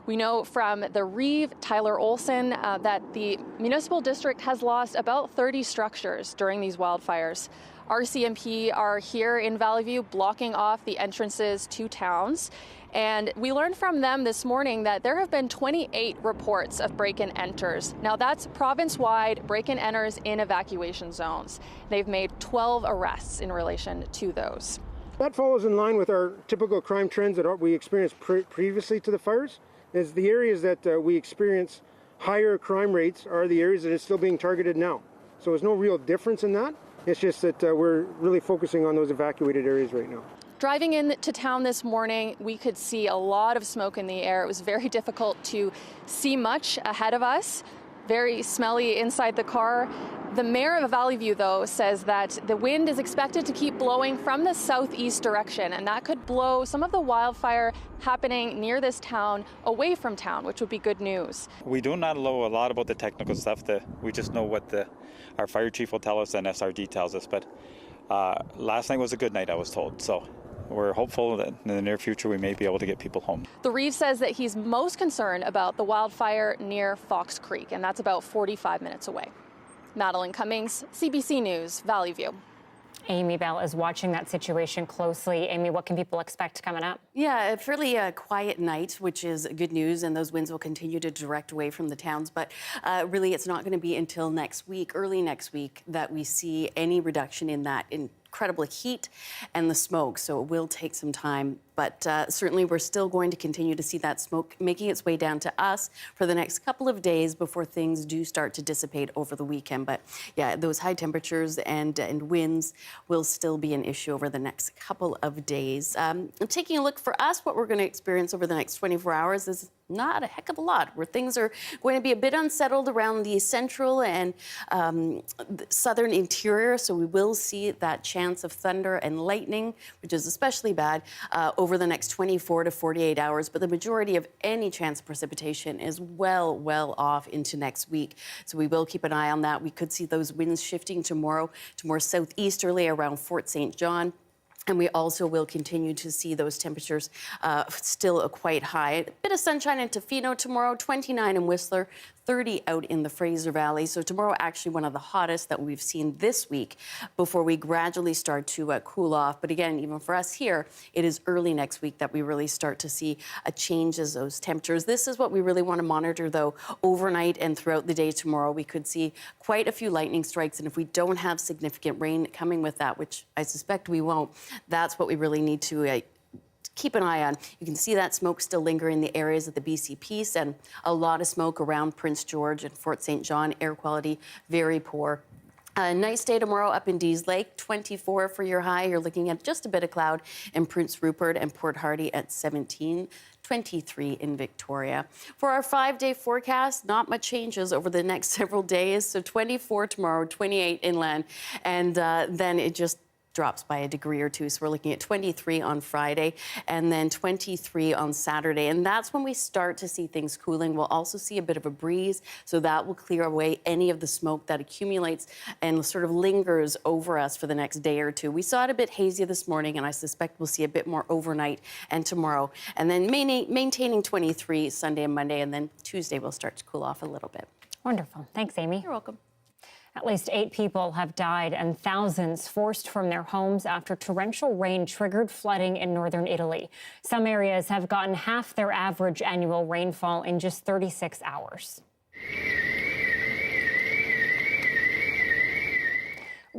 We know from the Reeve, Tyler Olson, that the municipal district has lost about 30 structures during these wildfires. RCMP are here in Valley View blocking off the entrances to towns. And we learned from them this morning that there have been 28 reports of break-and-enters. Now that's province-wide break-and-enters in evacuation zones. They've made 12 arrests in relation to those. That follows in line with our typical crime trends that we experienced previously to the fires. Is the areas that we experience higher crime rates are the areas that are still being targeted now. So there's no real difference in that. It's just that we're really focusing on those evacuated areas right now. Driving into town this morning, we could see a lot of smoke in the air. It was very difficult to see much ahead of us. Very smelly inside the car. The mayor of Valley View, though, says that the wind is expected to keep blowing from the southeast direction, and that could blow some of the wildfire happening near this town away from town, which would be good news. We do not know a lot about the technical stuff. We just know what our fire chief will tell us and SRD tells us. But last night was a good night, I was told. So we're hopeful that in the near future we may be able to get people home. The Reeve says that he's most concerned about the wildfire near Fox Creek, and that's about 45 minutes away. Madeline Cummings, CBC News, Valley View. Amy Bell is watching that situation closely. Amy, what can people expect coming up? Yeah, a fairly quiet night, which is good news, and those winds will continue to direct away from the towns. But really, it's not going to be until next week, early next week, that we see any reduction in that incredible heat and the smoke. So it will take some time. But certainly we're still going to continue to see that smoke making its way down to us for the next couple of days before things do start to dissipate over the weekend. But yeah, those high temperatures and winds will still be an issue over the next couple of days. Taking a look for us, what we're going to experience over the next 24 hours is not a heck of a lot, where things are going to be a bit unsettled around the central and southern interior. So we will see that chance of thunder and lightning, which is especially bad, over the next 24 to 48 hours. But the majority of any chance of precipitation is well off into next week. So we will keep an eye on that. We could see those winds shifting tomorrow to more southeasterly around Fort St. John. And we also will continue to see those temperatures still quite high. A bit of sunshine in Tofino tomorrow, 29 in Whistler, 30 out in the Fraser Valley. So tomorrow, actually one of the hottest that we've seen this week before we gradually start to cool off. But again, even for us here, it is early next week that we really start to see a change as those temperatures. This is what we really want to monitor, though, overnight and throughout the day tomorrow. We could see quite a few lightning strikes. And if we don't have significant rain coming with that, which I suspect we won't, that's what we really need to keep an eye on. You can see that smoke still linger in the areas of the BC Peace, and a lot of smoke around Prince George and Fort St. John. Air quality very poor. A nice day tomorrow up in Dease Lake, 24 for your high. You're looking at just a bit of cloud in Prince Rupert and Port Hardy at 17. 23 in Victoria. For our 5-day forecast, not much changes over the next several days. So 24 tomorrow, 28 inland, and then it just drops by a degree or two. So we're looking at 23 on Friday and then 23 on Saturday. And that's when we start to see things cooling. We'll also see a bit of a breeze, so that will clear away any of the smoke that accumulates and sort of lingers over us for the next day or two. We saw it a bit hazy this morning, and I suspect we'll see a bit more overnight and tomorrow. And then maintaining 23 Sunday and Monday, and then Tuesday will start to cool off a little bit. Wonderful. Thanks, Amy. You're welcome. At least 8 people have died and thousands forced from their homes after torrential rain triggered flooding in northern Italy. Some areas have gotten half their average annual rainfall in just 36 hours.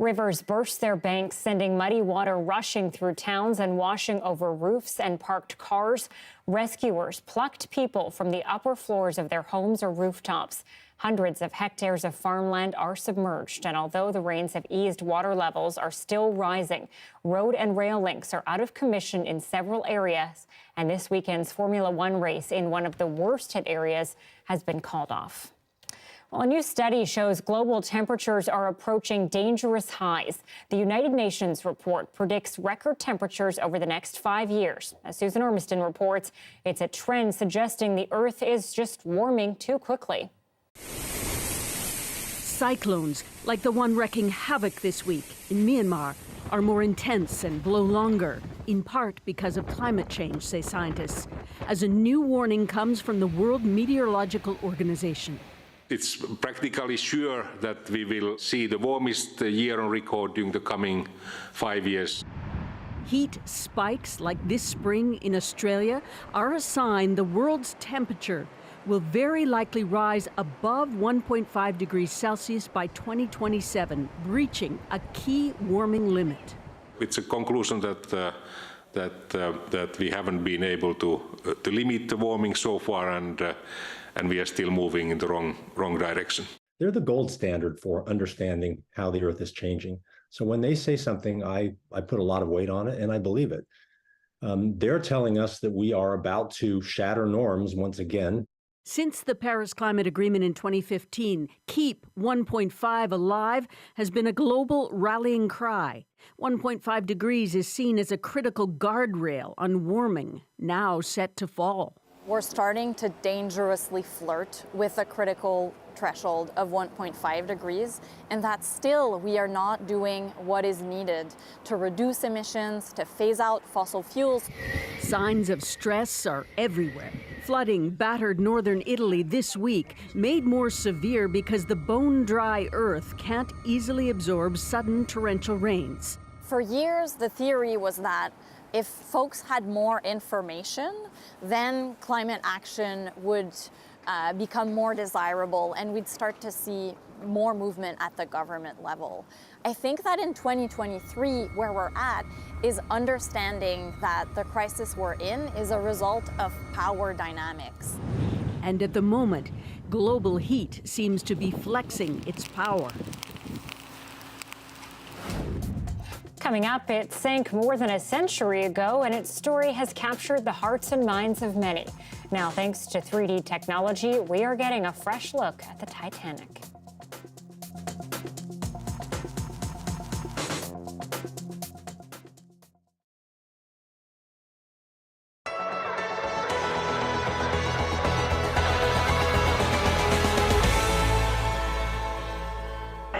Rivers burst their banks, sending muddy water rushing through towns and washing over roofs and parked cars. Rescuers plucked people from the upper floors of their homes or rooftops. Hundreds of hectares of farmland are submerged, and although the rains have eased, water levels are still rising. Road and rail links are out of commission in several areas, and this weekend's Formula One race in one of the worst hit areas has been called off. Well, a new study shows global temperatures are approaching dangerous highs. The United Nations report predicts record temperatures over the next 5 years. As Susan Ormiston reports, it's a trend suggesting the Earth is just warming too quickly. Cyclones, like the one wreaking havoc this week in Myanmar, are more intense and blow longer, in part because of climate change, say scientists, as a new warning comes from the World Meteorological Organization. It's practically sure that we will see the warmest year on record during the coming 5 years. Heat spikes like this spring in Australia are a sign the world's temperature will very likely rise above 1.5 degrees Celsius by 2027, breaching a key warming limit. It's a conclusion that we haven't been able to limit the warming so far, and we are still moving in the wrong direction. They're the gold standard for understanding how the Earth is changing. So when they say something, I put a lot of weight on it, and I believe it. They're telling us that we are about to shatter norms once again. Since the Paris Climate Agreement in 2015, Keep 1.5 Alive has been a global rallying cry. 1.5 degrees is seen as a critical guardrail on warming, now set to fall. We're starting to dangerously flirt with a critical threshold of 1.5 degrees, and that still we are not doing what is needed to reduce emissions, to phase out fossil fuels. Signs of stress are everywhere. Flooding battered northern Italy this week, made more severe because the bone-dry earth can't easily absorb sudden torrential rains. For years, the theory was that if folks had more information, then climate action would become more desirable and we'd start to see more movement at the government level. I think that in 2023, where we're at, is understanding that the crisis we're in is a result of power dynamics. And at the moment, global heat seems to be flexing its power. Coming up, it sank more than a century ago, and its story has captured the hearts and minds of many. Now, thanks to 3D technology, we are getting a fresh look at the Titanic.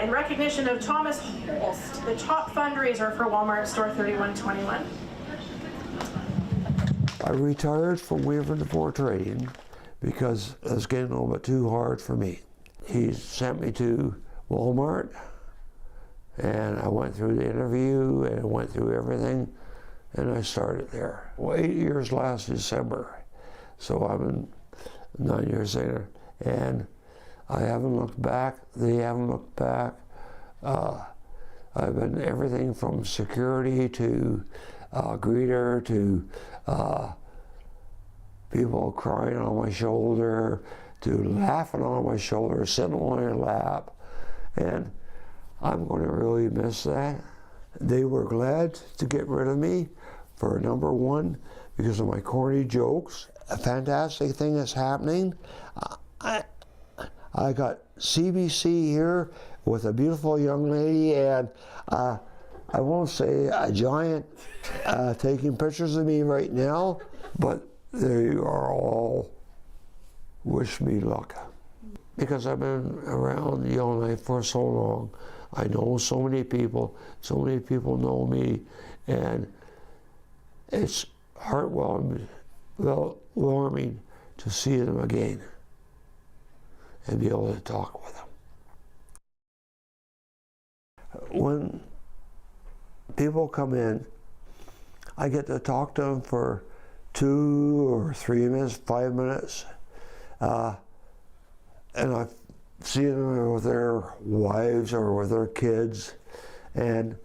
In recognition of Thomas Holst, the top fundraiser for Walmart Store 3121. I retired from Weaver and Fort Trading because it was getting a little bit too hard for me. He sent me to Walmart, and I went through the interview and went through everything, and I started there. Well, 8 years last December, so I'm in 9 years later, and I haven't looked back. They haven't looked back. I've been everything from security to greeter to people crying on my shoulder to laughing on my shoulder, sitting on my lap, and I'm going to really miss that. They were glad to get rid of me for number one because of my corny jokes. A fantastic thing is happening. I got CBC here with a beautiful young lady, and I won't say a giant taking pictures of me right now, but they are all wish me luck. Because I've been around Yellowknife for so long, I know so many people know me, and it's heartwarming to see them again and be able to talk with them. When people come in, I get to talk to them for 2 or 3 minutes, 5 minutes, and I see them with their wives or with their kids, And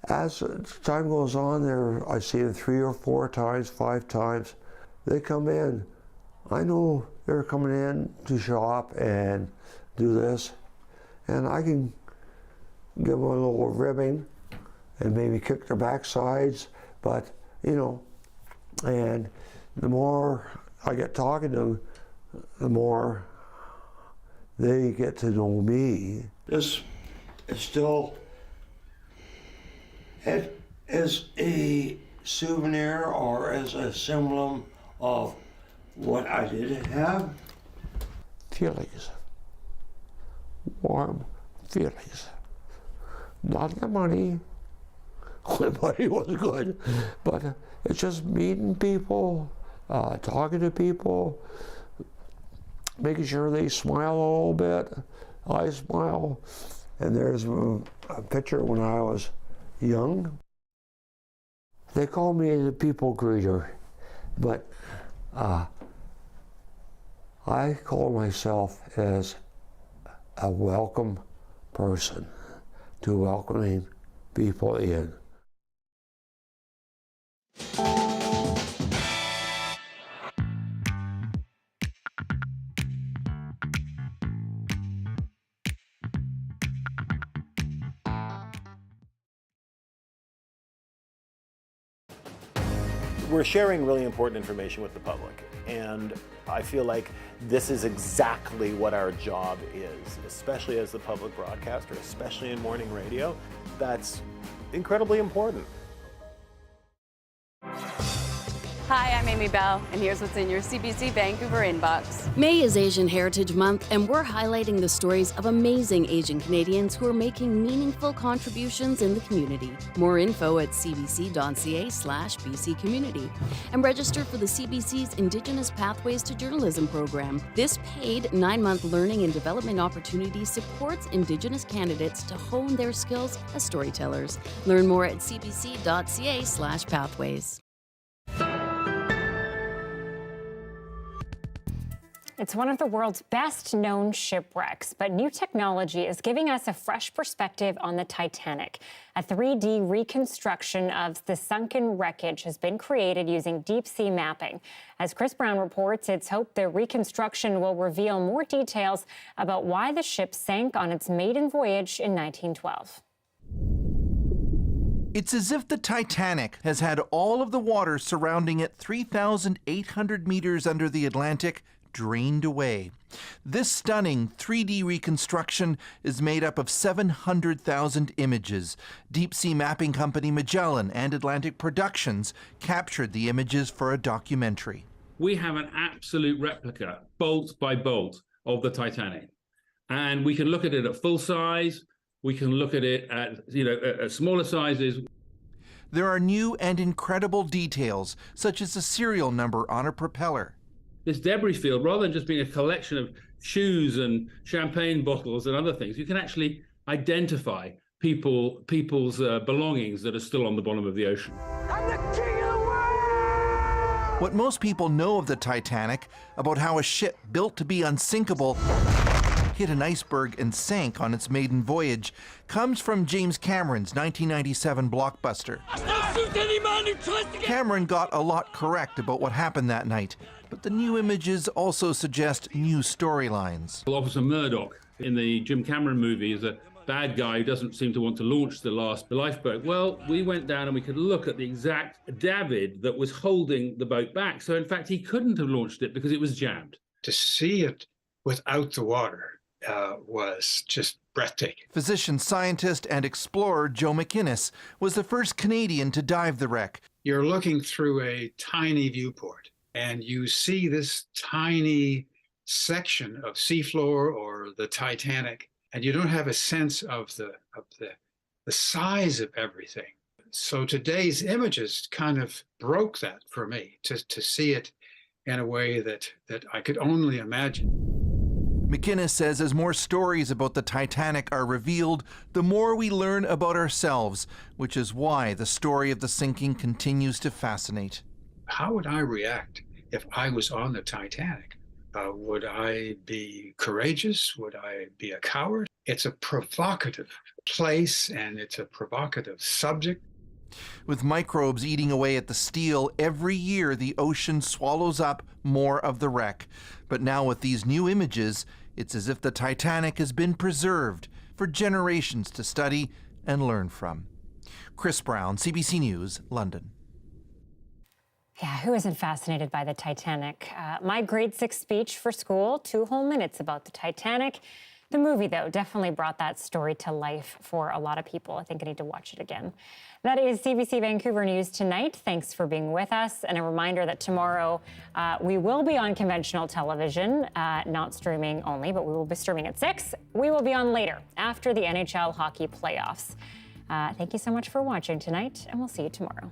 as time goes on, I see them 3 or 4 times, 5 times. They come in. I know they're coming in to shop and do this, and I can give them a little ribbing and maybe kick their backsides, but and the more I get talking to them, the more they get to know me. This is still, it is a souvenir or as a symbol of what I did have. Feelings, warm feelings. Not the money. The money was good, but it's just meeting people, talking to people, making sure they smile a little bit. I smile. And there's a picture when I was young. They call me the people greeter, but I call myself as a welcome person, to welcoming people in. We're sharing really important information with the public, and I feel like this is exactly what our job is, especially as the public broadcaster, especially in morning radio. That's incredibly important. Hi, I'm Amy Bell, and here's what's in your CBC Vancouver inbox. May is Asian Heritage Month, and we're highlighting the stories of amazing Asian Canadians who are making meaningful contributions in the community. More info at cbc.ca/BC Community. And register for the CBC's Indigenous Pathways to Journalism program. This paid 9-month learning and development opportunity supports Indigenous candidates to hone their skills as storytellers. Learn more at cbc.ca/pathways. It's one of the world's best-known shipwrecks, but new technology is giving us a fresh perspective on the Titanic. A 3D reconstruction of the sunken wreckage has been created using deep-sea mapping. As Chris Brown reports, it's hoped the reconstruction will reveal more details about why the ship sank on its maiden voyage in 1912. It's as if the Titanic has had all of the water surrounding it 3,800 meters under the Atlantic drained away. This stunning 3D reconstruction is made up of 700,000 images. Deep-sea mapping company Magellan and Atlantic Productions captured the images for a documentary. We have an absolute replica, bolt by bolt, of the Titanic. And we can look at it at full size. We can look at it at, at smaller sizes. There are new and incredible details, such as the serial number on a propeller. This debris field, rather than just being a collection of shoes and champagne bottles and other things, you can actually identify people's belongings that are still on the bottom of the ocean. I'm the king of the world! What most people know of the Titanic, about how a ship built to be unsinkable hit an iceberg and sank on its maiden voyage, comes from James Cameron's 1997 blockbuster. Cameron got a lot correct about what happened that night, but the new images also suggest new storylines. Officer Murdoch in the Jim Cameron movie is a bad guy who doesn't seem to want to launch the last lifeboat. Well, we went down and we could look at the exact davit that was holding the boat back. So in fact, he couldn't have launched it because it was jammed. To see it without the water was just breathtaking. Physician, scientist, and explorer Joe McInnes was the first Canadian to dive the wreck. You're looking through a tiny viewport, and you see this tiny section of seafloor or the Titanic, and you don't have a sense of the size of everything. So today's images kind of broke that for me, to see it in a way that I could only imagine. McInnes says as more stories about the Titanic are revealed, the more we learn about ourselves, which is why the story of the sinking continues to fascinate. How would I react if I was on the Titanic? Would I be courageous? Would I be a coward? It's a provocative place and it's a provocative subject. With microbes eating away at the steel, every year the ocean swallows up more of the wreck. But now with these new images, it's as if the Titanic has been preserved for generations to study and learn from. Chris Brown, CBC News, London. Yeah, who isn't fascinated by the Titanic? My grade 6 speech for school, 2 whole minutes about the Titanic. The movie, though, definitely brought that story to life for a lot of people. I think I need to watch it again. That is CBC Vancouver News tonight. Thanks for being with us. And a reminder that tomorrow we will be on conventional television, not streaming only, but we will be streaming at 6. We will be on later, after the NHL hockey playoffs. Thank you so much for watching tonight, and we'll see you tomorrow.